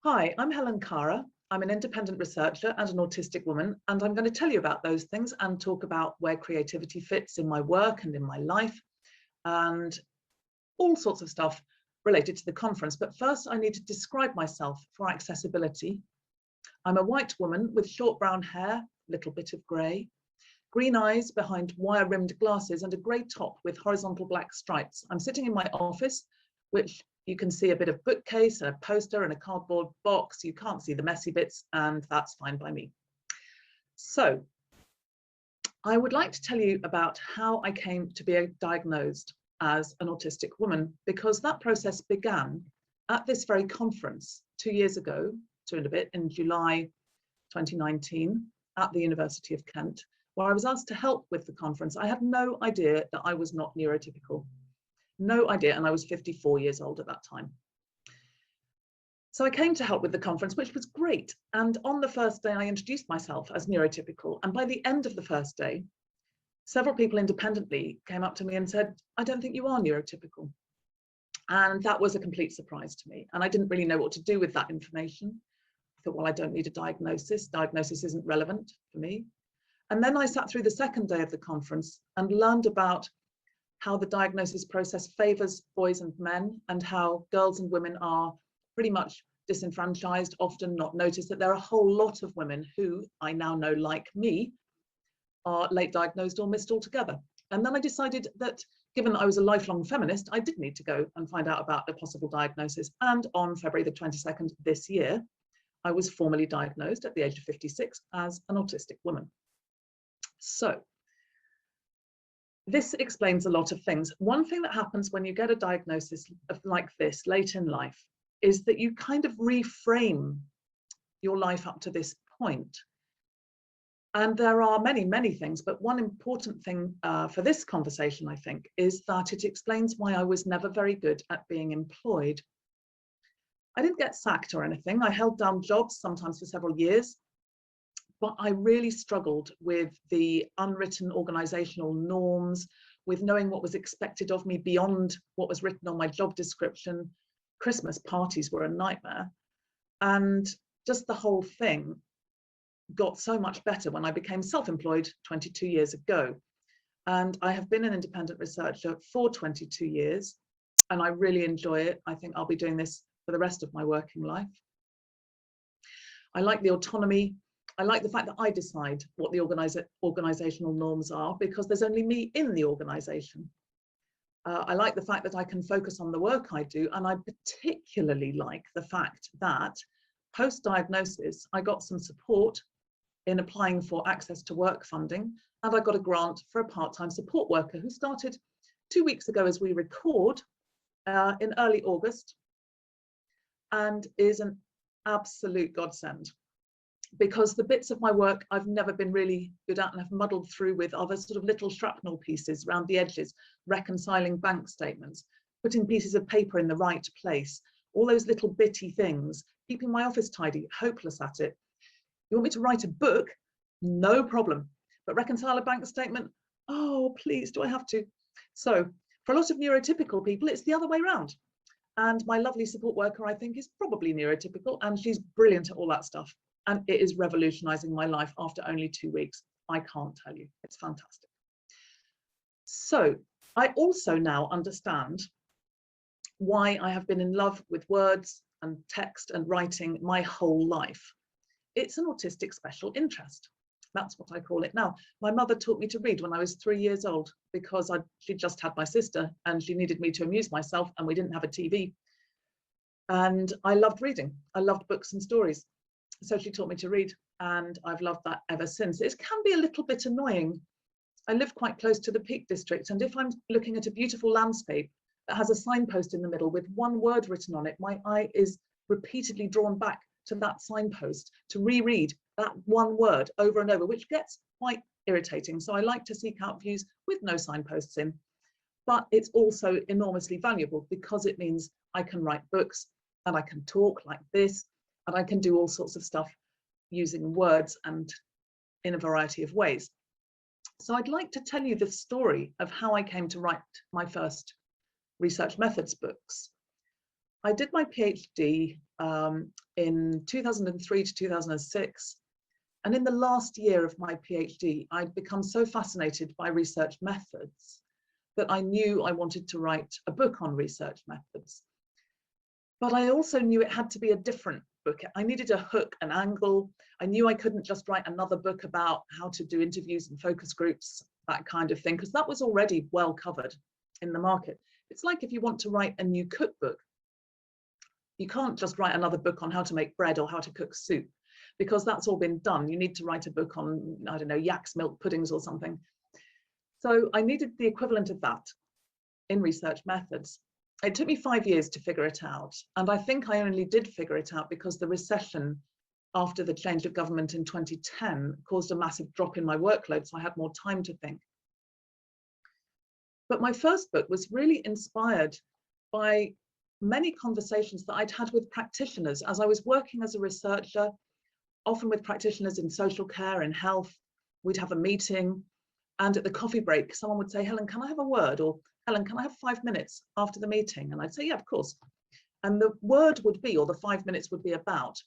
Hi, I'm Helen Kara. I'm an independent researcher and an autistic woman, and I'm going to tell you about those things and talk about where creativity fits in my work and in my life and all sorts of stuff related to the conference. But first, I need to describe myself for accessibility. I'm a white woman with short brown hair, a little bit of grey, green eyes behind wire-rimmed glasses and a grey top with horizontal black stripes. I'm sitting in my office, which you can see a bit of bookcase and a poster and a cardboard box. You can't see the messy bits, and that's fine by me. So I would like to tell you about how I came to be diagnosed as an autistic woman, because that process began at this very conference 2 years ago, two and a bit, in July 2019 at the University of Kent, where I was asked to help with the conference. I had no idea that I was not neurotypical. No idea, and I was 54 years old at that time. So I came to help with the conference, which was great. And on the first day, I introduced myself as neurotypical. And by the end of the first day, several people independently came up to me and said, I don't think you are neurotypical. And that was a complete surprise to me. And I didn't really know what to do with that information. I thought, well, I don't need a diagnosis. Diagnosis isn't relevant for me. And then I sat through the second day of the conference and learned about how the diagnosis process favors boys and men, and how girls and women are pretty much disenfranchised, often not noticed, that there are a whole lot of women who I now know, like me, are late diagnosed or missed altogether. And then I decided that given that I was a lifelong feminist, I did need to go and find out about a possible diagnosis. And on February the 22nd this year, I was formally diagnosed at the age of 56 as an autistic woman. So this explains a lot of things. One thing that happens when you get a diagnosis like this late in life is that you kind of reframe your life up to this point. And there are many, many things, but one important thing for this conversation, I think, is that it explains why I was never very good at being employed. I didn't get sacked or anything. I held down jobs, sometimes for several years, but I really struggled with the unwritten organizational norms, with knowing what was expected of me beyond what was written on my job description. Christmas parties were a nightmare. And just the whole thing got so much better when I became self-employed 22 years ago. And I have been an independent researcher for 22 years, and I really enjoy it. I think I'll be doing this for the rest of my working life. I like the autonomy. I like the fact that I decide what the organizational norms are, because there's only me in the organization. I like the fact that I can focus on the work I do, and I particularly like the fact that post-diagnosis, I got some support in applying for access to work funding, and I got a grant for a part-time support worker who started 2 weeks ago as we record in early August, and is an absolute godsend. Because the bits of my work I've never been really good at and have muddled through with other sort of little shrapnel pieces around the edges, reconciling bank statements, putting pieces of paper in the right place, all those little bitty things, keeping my office tidy, hopeless at it. You want me to write a book? No problem. But reconcile a bank statement? Oh, please, do I have to? So for a lot of neurotypical people, it's the other way around. And my lovely support worker, I think, is probably neurotypical, and she's brilliant at all that stuff. And it is revolutionizing my life after only 2 weeks. I can't tell you, it's fantastic. So I also now understand why I have been in love with words and text and writing my whole life. It's an autistic special interest. That's what I call it now. My mother taught me to read when I was 3 years old, because she just had my sister and she needed me to amuse myself, and we didn't have a TV. And I loved reading. I loved books and stories. So she taught me to read, and I've loved that ever since. It can be a little bit annoying. I live quite close to the Peak District, and if I'm looking at a beautiful landscape that has a signpost in the middle with one word written on it, my eye is repeatedly drawn back to that signpost to reread that one word over and over, which gets quite irritating. So I like to seek out views with no signposts in, but it's also enormously valuable because it means I can write books and I can talk like this, and I can do all sorts of stuff using words and in a variety of ways. So I'd like to tell you the story of how I came to write my first research methods books. I did my PhD in 2003 to 2006. And in the last year of my PhD, I'd become so fascinated by research methods that I knew I wanted to write a book on research methods. But I also knew it had to be a different book. I needed a hook, an angle. I knew I couldn't just write another book about how to do interviews and focus groups, that kind of thing, because that was already well covered in the market. It's like if you want to write a new cookbook, you can't just write another book on how to make bread or how to cook soup, because that's all been done. You need to write a book on, I don't know, yak's milk puddings or something. So I needed the equivalent of that in research methods. It took me 5 years to figure it out. And I think I only did figure it out because the recession after the change of government in 2010 caused a massive drop in my workload, so I had more time to think. But my first book was really inspired by many conversations that I'd had with practitioners as I was working as a researcher, often with practitioners in social care and health. We'd have a meeting, and at the coffee break, someone would say, Helen, can I have a word? Or Helen, can I have 5 minutes after the meeting? And I'd say, yeah, of course. And the word would be, or the 5 minutes would be about,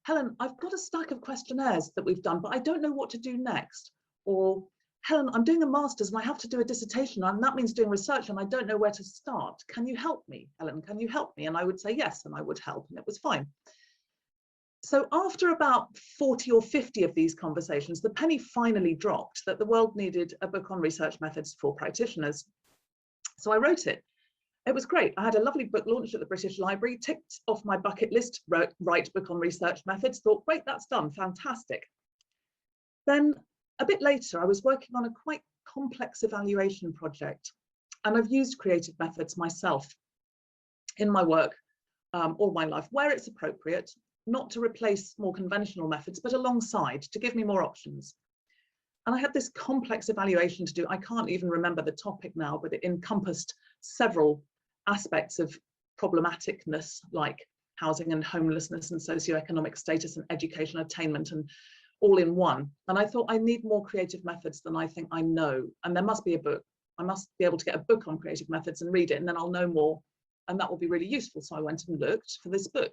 Helen, I've got a stack of questionnaires that we've done, but I don't know what to do next. Or Helen, I'm doing a master's and I have to do a dissertation, and that means doing research and I don't know where to start. Can you help me, Helen? Can you help me? And I would say yes, and I would help, and it was fine. So after about 40 or 50 of these conversations, the penny finally dropped that the world needed a book on research methods for practitioners. So I wrote it. It was great. I had a lovely book launch at the British Library, ticked off my bucket list, write book on research methods, thought, great, that's done, fantastic. Then a bit later, I was working on a quite complex evaluation project, and I've used creative methods myself in my work all my life, where it's appropriate, not to replace more conventional methods, but alongside, to give me more options. And I had this complex evaluation to do. I can't even remember the topic now, but it encompassed several aspects of problematicness, like housing and homelessness and socioeconomic status and education attainment, and all in one. And I thought, I need more creative methods than I think I know. And there must be a book. I must be able to get a book on creative methods and read it, and then I'll know more. And that will be really useful. So I went and looked for this book,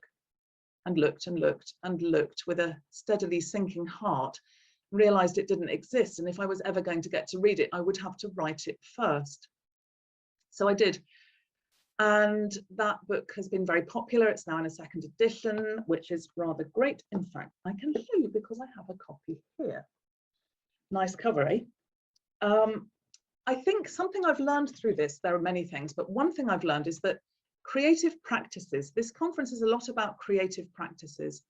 and looked and looked and looked with a steadily sinking heart, realized it didn't exist. And if I was ever going to get to read it, I would have to write it first. So I did. And that book has been very popular. It's now in a second edition, which is rather great. In fact, I can show you because I have a copy here. Nice cover, eh? I think something I've learned through this, there are many things, but one thing I've learned is that creative practices, this conference is a lot about creative practices.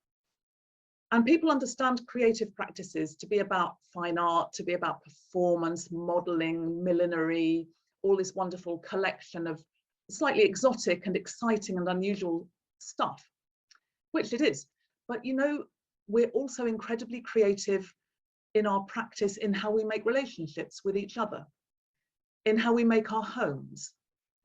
And people understand creative practices to be about fine art, to be about performance, modeling, millinery, all this wonderful collection of slightly exotic and exciting and unusual stuff, which it is. But you know, we're also incredibly creative in our practice in how we make relationships with each other, in how we make our homes,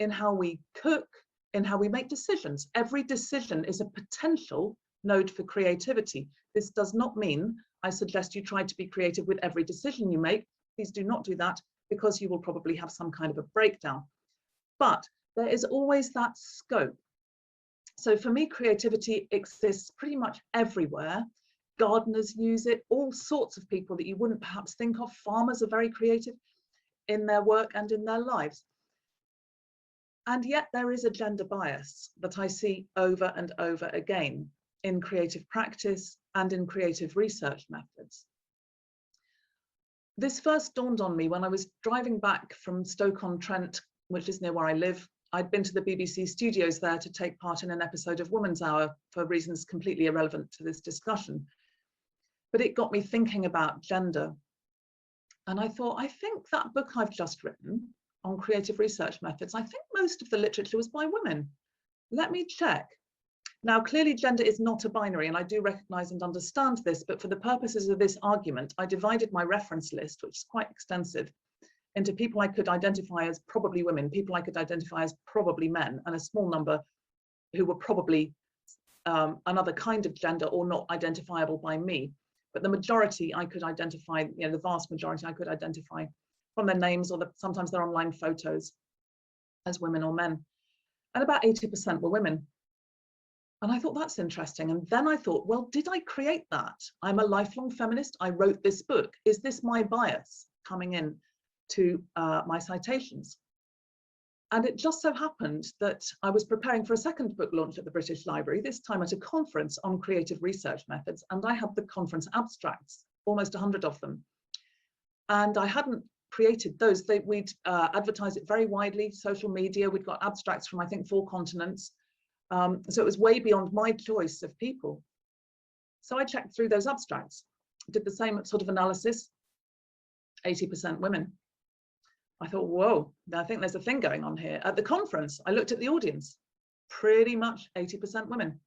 in how we cook, in how we make decisions. Every decision is a potential node for creativity. This does not mean I suggest you try to be creative with every decision you make. Please do not do that, because you will probably have some kind of a breakdown. But there is always that scope. So for me, creativity exists pretty much everywhere. Gardeners use it, all sorts of people that you wouldn't perhaps think of. Farmers are very creative in their work and in their lives. And yet there is a gender bias that I see over and over again in creative practice and in creative research methods. This first dawned on me when I was driving back from Stoke-on-Trent, which is near where I live. I'd been to the BBC studios there to take part in an episode of Woman's Hour for reasons completely irrelevant to this discussion. But it got me thinking about gender. And I thought, I think that book I've just written on creative research methods, I think most of the literature was by women. Let me check. Now, clearly gender is not a binary, and I do recognize and understand this, but for the purposes of this argument, I divided my reference list, which is quite extensive, into people I could identify as probably women, people I could identify as probably men, and a small number who were probably another kind of gender or not identifiable by me. But the majority I could identify, you know, the vast majority I could identify from their names or sometimes their online photos as women or men. And about 80% were women. And I thought, that's interesting. And then I thought, well, did I create that? I'm a lifelong feminist. I wrote this book. Is this my bias coming in to my citations? And it just so happened that I was preparing for a second book launch at the British Library, this time at a conference on creative research methods. And I had the conference abstracts, almost 100 of them. And I hadn't created those. We'd advertised it very widely, social media. We'd got abstracts from, I think, 4 continents. So it was way beyond my choice of people. So I checked through those abstracts, did the same sort of analysis, 80% women. I thought, whoa, I think there's a thing going on here. At the conference, I looked at the audience, pretty much 80% women.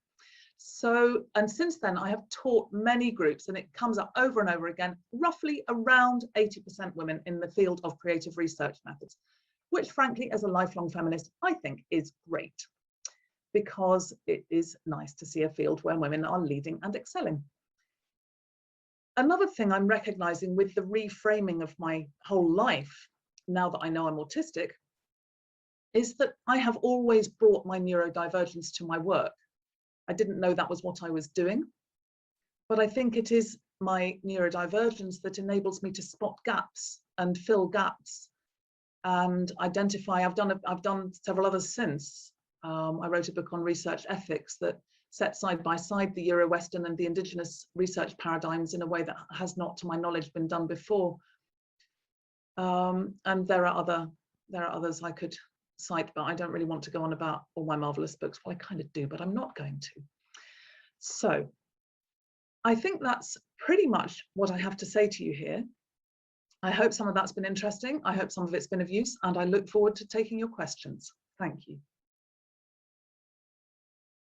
So, and since then I have taught many groups, and it comes up over and over again, roughly around 80% women in the field of creative research methods, which frankly, as a lifelong feminist, I think is great, because it is nice to see a field where women are leading and excelling. Another thing I'm recognizing with the reframing of my whole life, now that I know I'm autistic, is that I have always brought my neurodivergence to my work. I didn't know that was what I was doing, but I think it is my neurodivergence that enables me to spot gaps and fill gaps and identify. I've done several others since. I wrote a book on research ethics that set side by side the Euro-Western and the indigenous research paradigms in a way that has not, to my knowledge, been done before. And there are others I could cite, but I don't really want to go on about all my marvelous books. Well, I kind of do, but I'm not going to. So I think that's pretty much what I have to say to you here. I hope some of that's been interesting. I hope some of it's been of use, and I look forward to taking your questions. Thank you.